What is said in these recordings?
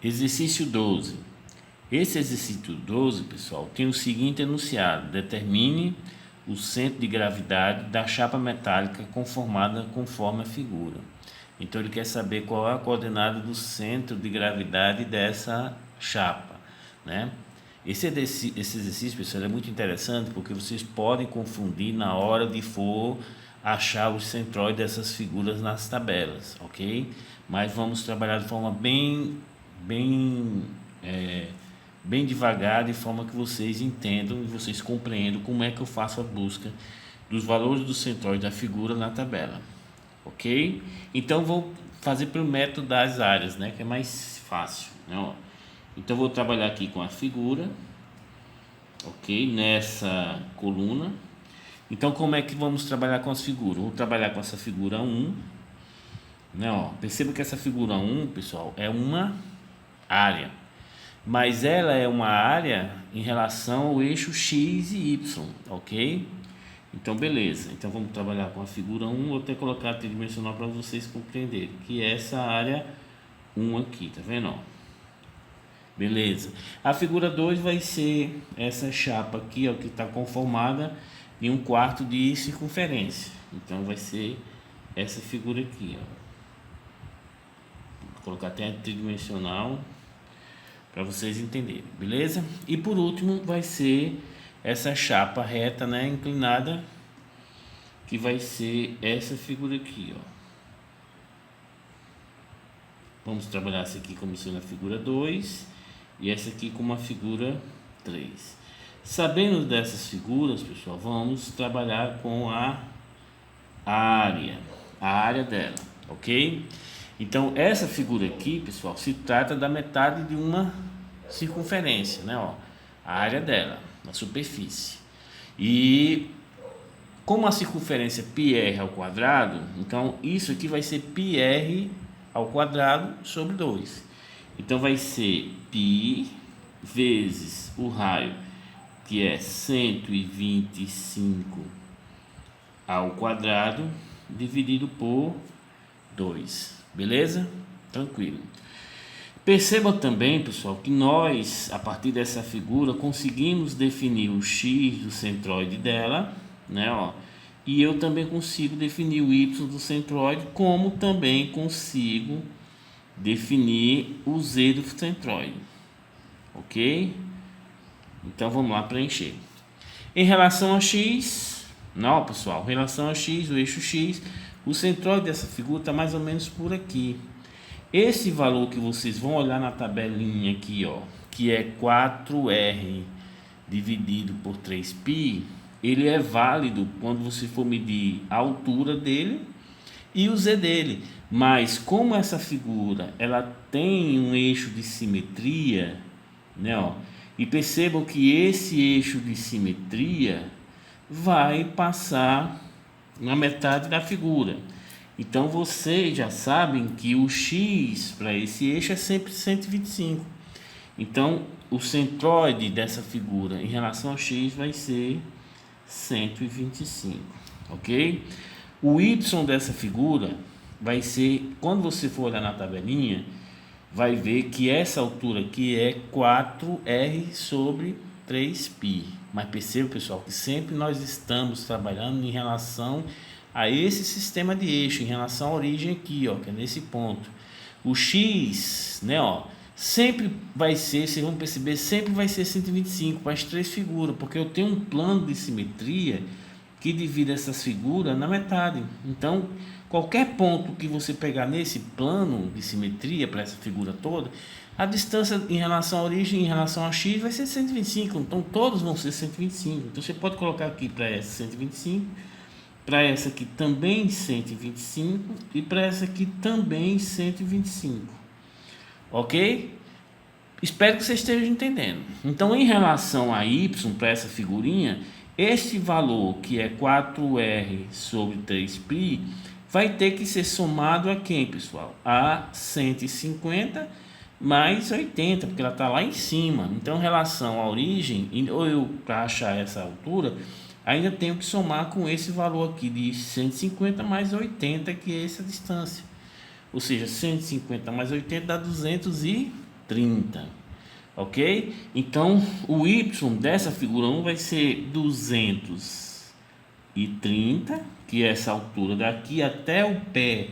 Exercício 12. Esse exercício 12, pessoal, tem o seguinte enunciado: determine o centro de gravidade da chapa metálica conformada conforme a figura. Então ele quer saber qual é a coordenada do centro de gravidade dessa chapa, né? Esse exercício, pessoal, é muito interessante porque vocês podem confundir na hora de for achar os centróides dessas figuras nas tabelas, ok? Mas vamos trabalhar de forma bem devagar, de forma que vocês entendam e vocês compreendam como é que eu faço a busca dos valores do centroide da figura na tabela, ok? Então vou fazer pelo método das áreas, né, que é mais fácil, né? Ó. Então vou trabalhar aqui com a figura, ok? Nessa coluna. Então como é que vamos trabalhar com as figuras? Vou trabalhar com essa figura 1, né? Ó. Perceba que essa figura 1, pessoal, é uma área, mas ela é uma área em relação ao eixo X e Y, ok? Então beleza, então vamos trabalhar com a figura 1, vou até colocar tridimensional para vocês compreenderem, que é essa área 1 aqui, tá vendo? Ó? Beleza, a figura 2 vai ser essa chapa aqui, ó, que está conformada em 1/4 de circunferência, então vai ser essa figura aqui, ó. Vou colocar até tridimensional para vocês entenderem, beleza? E por último vai ser essa chapa reta, né, inclinada, que vai ser essa figura aqui, ó. Vamos trabalhar essa aqui como sendo a figura 2 e essa aqui como a figura 3. Sabendo dessas figuras, pessoal, vamos trabalhar com a área dela, ok? Então essa figura aqui, pessoal, se trata da metade de uma circunferência, né? Ó, a área dela, na superfície. E como a circunferência é πr ao quadrado, então isso aqui vai ser πr ao quadrado sobre 2. Então vai ser π vezes o raio, que é 125 ao quadrado, dividido por 2. Beleza? Tranquilo. Percebam também, pessoal, que nós, a partir dessa figura, conseguimos definir o x do centroide dela, né? Ó, e eu também consigo definir o y do centroide, como também consigo definir o z do centroide, ok? Então vamos lá preencher. Em relação a x, não, pessoal, em relação a x, o eixo x, o centroide dessa figura está mais ou menos por aqui. Esse valor que vocês vão olhar na tabelinha aqui, ó, que é 4r dividido por 3π, ele é válido quando você for medir a altura dele e o z dele. Mas como essa figura ela tem um eixo de simetria, né, ó, e percebam que esse eixo de simetria vai passar na metade da figura. Então vocês já sabem que o x para esse eixo é sempre 125. Então o centroide dessa figura em relação ao x vai ser 125, ok? O y dessa figura vai ser, quando você for olhar na tabelinha, vai ver que essa altura aqui é 4r sobre 3π. Mas perceba, pessoal, que sempre nós estamos trabalhando em relação a esse sistema de eixo, em relação à origem aqui, ó, que é nesse ponto. O x, né, ó, sempre vai ser, vocês vão perceber, sempre vai ser 125 para as três figuras, porque eu tenho um plano de simetria que divide essas figuras na metade. Então, qualquer ponto que você pegar nesse plano de simetria para essa figura toda, a distância em relação à origem, em relação a x, vai ser 125. Então, todos vão ser 125. Então, você pode colocar aqui para essa 125, para essa aqui também 125 e para essa aqui também 125. Ok? Espero que você esteja entendendo. Então, em relação a y, para essa figurinha, este valor, que é 4r sobre 3π, vai ter que ser somado a quem, pessoal? A 150 mais 80, porque ela está lá em cima. Então, em relação à origem, ou eu, para achar essa altura, ainda tenho que somar com esse valor aqui de 150 mais 80, que é essa distância. Ou seja, 150 mais 80 dá 230. 30, ok? Então, o y dessa figura 1 vai ser 230, que é essa altura daqui até o pé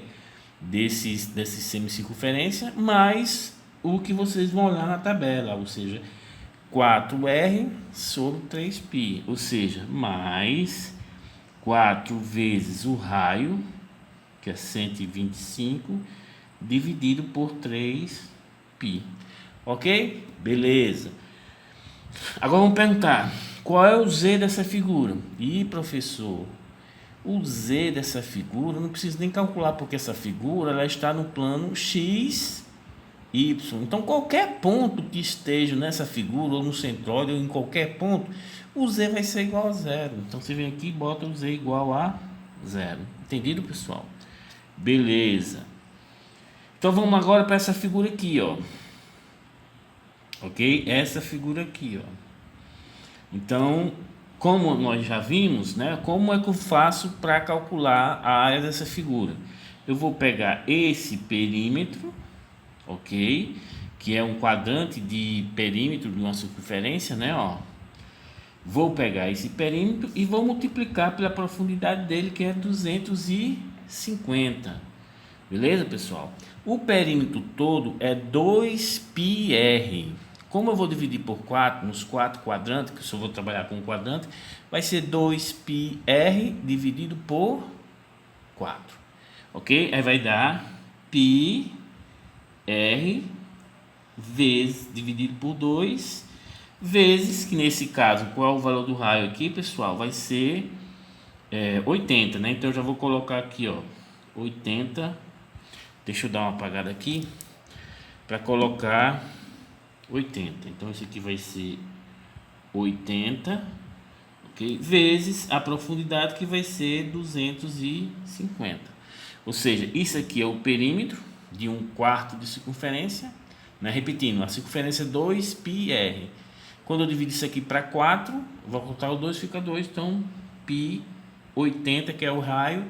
desse semicircunferência, mais o que vocês vão olhar na tabela, ou seja, 4r sobre 3π, ou seja, mais 4 vezes o raio, que é 125, dividido por 3π. Ok? Beleza. Agora vamos perguntar, qual é o z dessa figura? Ih, professor, o z dessa figura, não preciso nem calcular, porque essa figura ela está no plano x, y. Então, qualquer ponto que esteja nessa figura, ou no centroide, ou em qualquer ponto, o z vai ser igual a zero. Então, você vem aqui e bota o z igual a zero. Entendido, pessoal? Beleza. Então, vamos agora para essa figura aqui, ó. Ok? Essa figura aqui, ó. Então, como nós já vimos, né? Como é que eu faço para calcular a área dessa figura? Eu vou pegar esse perímetro, ok? Que é um quadrante de perímetro de uma circunferência, né? Ó. Vou pegar esse perímetro e vou multiplicar pela profundidade dele, que é 250. Beleza, pessoal? O perímetro todo é 2πr. Como eu vou dividir por 4, nos 4 quadrantes, que eu só vou trabalhar com um quadrante, vai ser 2πr dividido por 4. Ok? Aí vai dar πr vezes, dividido por 2, vezes, que nesse caso, qual é o valor do raio aqui, pessoal? Vai ser 80, né? Então eu já vou colocar aqui, ó, 80. Deixa eu dar uma apagada aqui para colocar 80. Então esse aqui vai ser 80, ok? Vezes a profundidade, que vai ser 250. Ou seja, isso aqui é o perímetro de 1/4 de circunferência, né? Repetindo, a circunferência é 2πr. Quando eu divido isso aqui para 4, vou cortar o 2, fica 2. Então, π 80, que é o raio,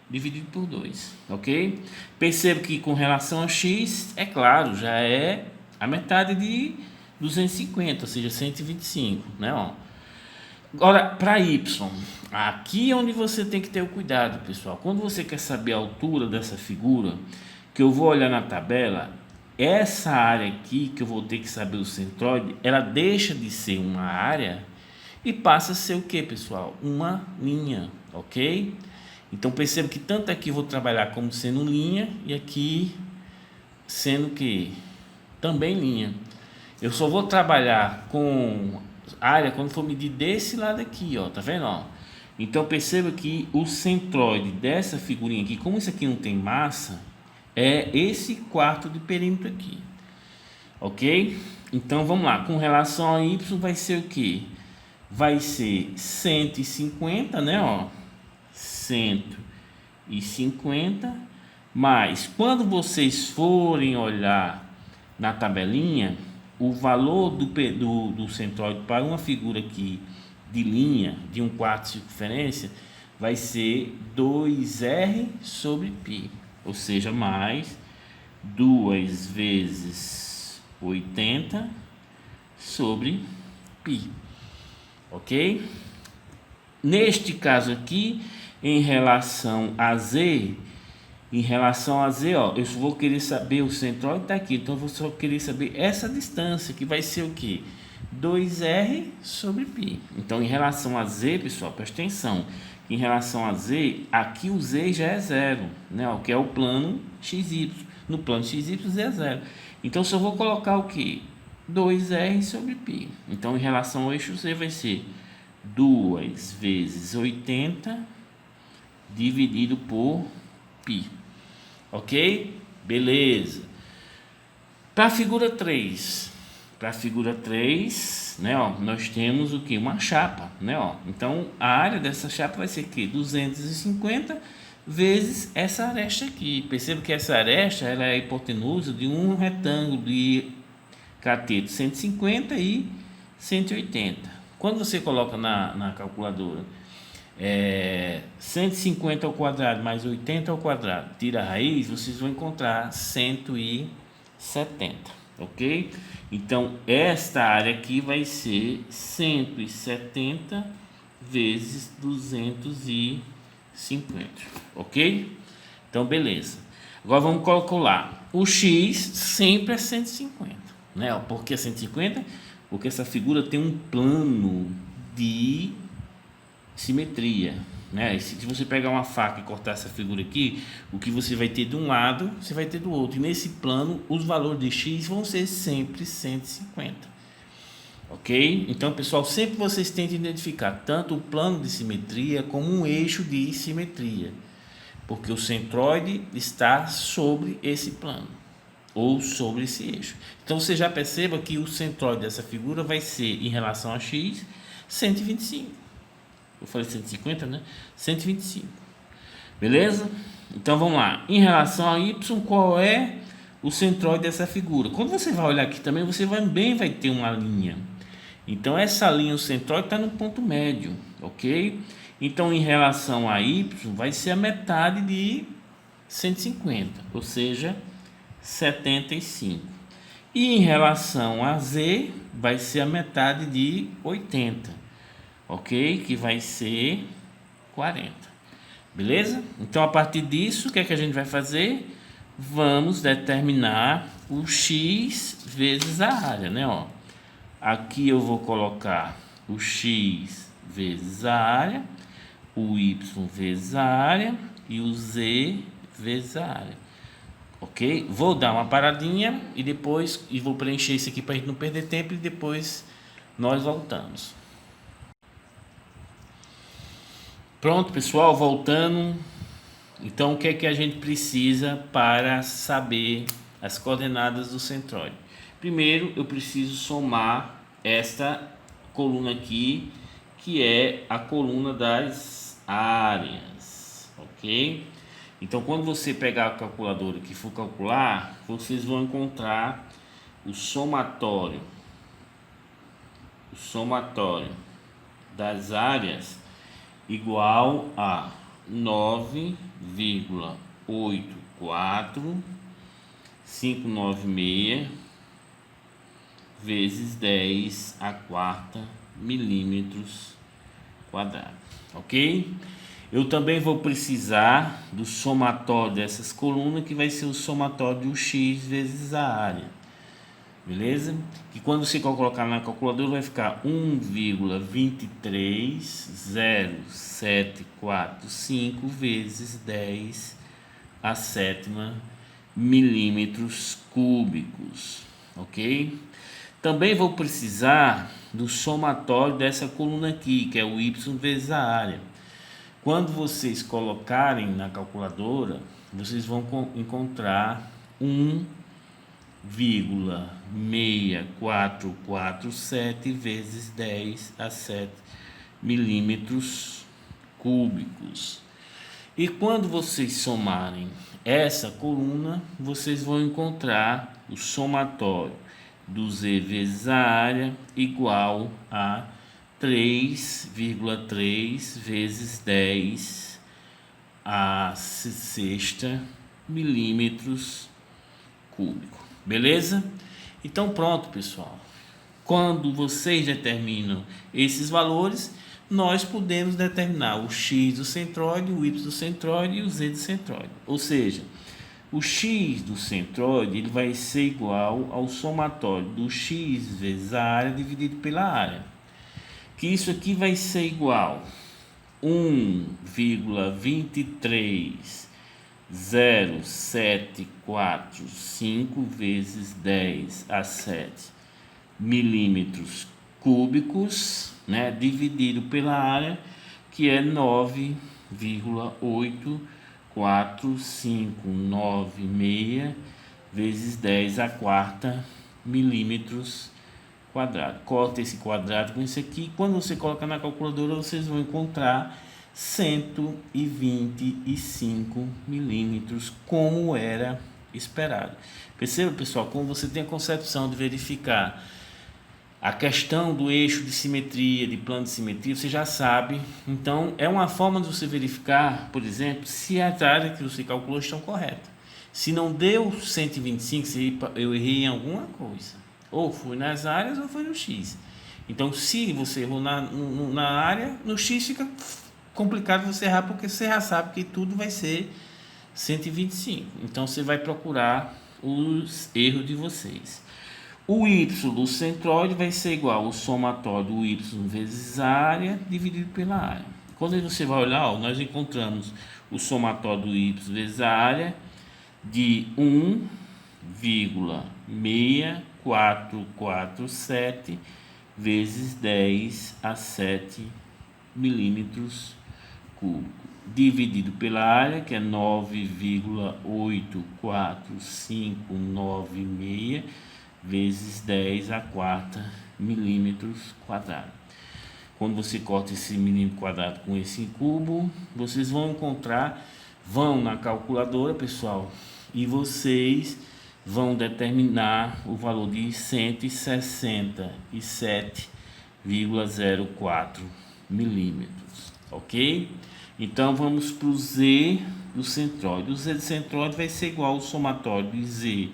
dividido por 2, ok? Percebo que com relação a x, é claro, já é a metade de 250, ou seja, 125, né? Ó. Agora, para y, aqui é onde você tem que ter o cuidado, pessoal. Quando você quer saber a altura dessa figura, que eu vou olhar na tabela, essa área aqui, que eu vou ter que saber o centroide, ela deixa de ser uma área e passa a ser o que, pessoal? Uma linha, ok? Então, perceba que tanto aqui eu vou trabalhar como sendo linha, e aqui sendo que também linha. Eu só vou trabalhar com área quando for medir desse lado aqui, ó, tá vendo, ó? Então, perceba que o centroide dessa figurinha aqui, como isso aqui não tem massa, é esse quarto de perímetro aqui, ok? Então, vamos lá, com relação a y vai ser o que? Vai ser 150, né, ó, 150, mas quando vocês forem olhar na tabelinha, o valor do centroide para uma figura aqui de linha de 1/4 de circunferência vai ser 2r sobre π, ou seja, mais 2 vezes 80 sobre π, ok? Neste caso aqui, em relação a z, ó, eu vou querer saber, o centroide está aqui, então eu vou só querer saber essa distância, que vai ser o que? 2r sobre π. Então, em relação a z, pessoal, presta atenção, em relação a z, aqui o z já é zero, né? O que é o plano xy. No plano xy, z é zero. Então, só vou colocar o que? 2r sobre π. Então, em relação ao eixo z, vai ser 2 vezes 80 dividido por π. Ok? Beleza. Para a figura 3, né, ó, nós temos o que? Uma chapa, né, ó. Então, a área dessa chapa vai ser que 250 vezes essa aresta aqui. Perceba que essa aresta, ela é a hipotenusa de um retângulo de cateto 150 e 180. Quando você coloca na calculadora 150 ao quadrado mais 80 ao quadrado, tira a raiz, vocês vão encontrar 170, ok? Então, esta área aqui vai ser 170 vezes 250, ok? Então, beleza. Agora vamos calcular. O x sempre é 150, né? Por que 150? Porque essa figura tem um plano de simetria, né? Se você pegar uma faca e cortar essa figura aqui, o que você vai ter de um lado, você vai ter do outro. E nesse plano, os valores de x vão ser sempre 150. Ok? Então, pessoal, sempre vocês tentem identificar tanto o plano de simetria como um eixo de simetria, porque o centroide está sobre esse plano ou sobre esse eixo. Então, você já perceba que o centroide dessa figura vai ser, em relação a x, 125. Eu falei 150, né? 125. Beleza? Então, vamos lá. Em relação a y, qual é o centroide dessa figura? Quando você vai olhar aqui também, você também vai ter uma linha. Então, essa linha, o centroide, está no ponto médio, ok? Então, em relação a y, vai ser a metade de 150, ou seja, 75. E em relação a z, vai ser a metade de 80, ok? Que vai ser 40. Beleza? Então, a partir disso, o que é que a gente vai fazer? Vamos determinar o x vezes a área, né? Ó, aqui eu vou colocar o x vezes a área, o y vezes a área e o z vezes a área. Ok? Vou dar uma paradinha e depois vou preencher isso aqui para a gente não perder tempo e depois nós voltamos. Pronto, pessoal, voltando. Então, o que é que a gente precisa para saber as coordenadas do centroide? Primeiro, eu preciso somar esta coluna aqui, que é a coluna das áreas, ok? Então, quando você pegar a calculadora que for calcular, vocês vão encontrar o somatório das áreas igual a 9,84596 vezes 10 a quarta milímetros quadrados, ok? Eu também vou precisar do somatório dessas colunas, que vai ser o somatório do x vezes a área, beleza? Que quando você colocar na calculadora vai ficar 1,230,745 vezes 10 a sétima milímetros cúbicos, ok? Também vou precisar do somatório dessa coluna aqui, que é o y vezes a área. Quando vocês colocarem na calculadora, vocês vão encontrar 1,6447 vezes 10 a 7 milímetros cúbicos. E quando vocês somarem essa coluna, vocês vão encontrar o somatório do z vezes a área igual a 3,3 vezes 10 a sexta milímetros cúbico. Beleza? Então pronto, pessoal. Quando vocês determinam esses valores, nós podemos determinar o x do centroide, o y do centroide e o z do centroide. Ou seja, o x do centroide ele vai ser igual ao somatório do x vezes a área dividido pela área. Que isso aqui vai ser igual a 1,230,745 vezes 10 a 7 milímetros cúbicos, né, dividido pela área, que é 9,84596 vezes 10 a quarta milímetros quadrado. Corta esse quadrado com esse aqui. Quando você coloca na calculadora, vocês vão encontrar 125 milímetros, como era esperado. Perceba, pessoal, como você tem a concepção de verificar a questão do eixo de simetria, de plano de simetria, você já sabe. Então, é uma forma de você verificar, por exemplo, se as áreas que você calculou estão corretas. Se não deu 125, eu errei em alguma coisa. Ou foi nas áreas ou foi no X. Então, se você errou na área, no X fica complicado você errar, porque você já sabe que tudo vai ser 125. Então, você vai procurar os erros de vocês. O y do centroide vai ser igual ao somatório do y vezes a área dividido pela área. Quando você vai olhar, ó, nós encontramos o somatório do y vezes a área de 1,6447 vezes 10 a 7 milímetros cúbicos, dividido pela área, que é 9,84596 vezes 10 a quarta milímetros quadrados. Quando você corta esse milímetro quadrado com esse cubo, vocês vão encontrar, vão na calculadora, pessoal, e vocês vão determinar o valor de 167,04 milímetros, ok? Então vamos para o Z do centroide. O Z do centroide vai ser igual ao somatório de Z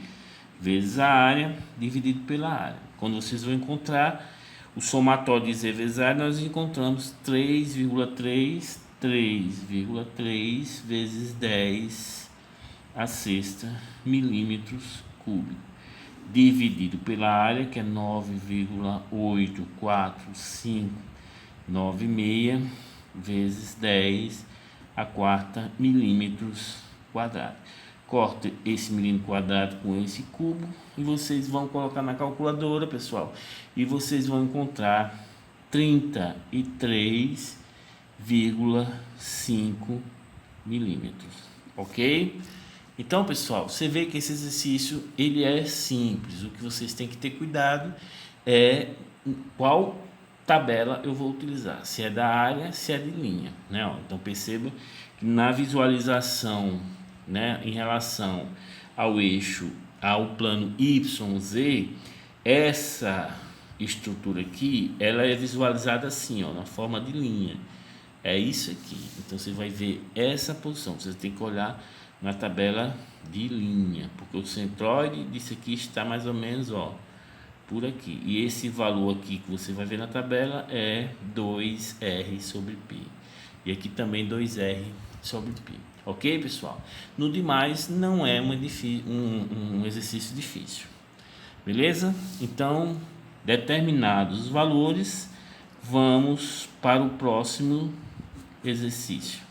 vezes a área dividido pela área. Quando vocês vão encontrar o somatório de Z vezes a área, nós encontramos 3,3 vezes 10 a sexta milímetros cúbicos, dividido pela área, que é 9,84596 vezes 10 a quarta milímetros quadrados. Corta esse milímetro quadrado com esse cubo e vocês vão colocar na calculadora, pessoal, e vocês vão encontrar 33,5 milímetros, ok? Então, pessoal, você vê que esse exercício ele é simples. O que vocês têm que ter cuidado é qual tabela eu vou utilizar, se é da área, se é de linha, né? Então perceba que na visualização, né, em relação ao eixo, ao plano YZ, essa estrutura aqui, ela é visualizada assim, ó, na forma de linha. É isso aqui. Então você vai ver essa posição. Você tem que olhar na tabela de linha, porque o centroide disso aqui está mais ou menos, ó, por aqui. E esse valor aqui que você vai ver na tabela é 2R sobre π. E aqui também 2R sobre π. Ok, pessoal? No demais, não é um exercício difícil. Beleza? Então, determinados os valores, vamos para o próximo exercício.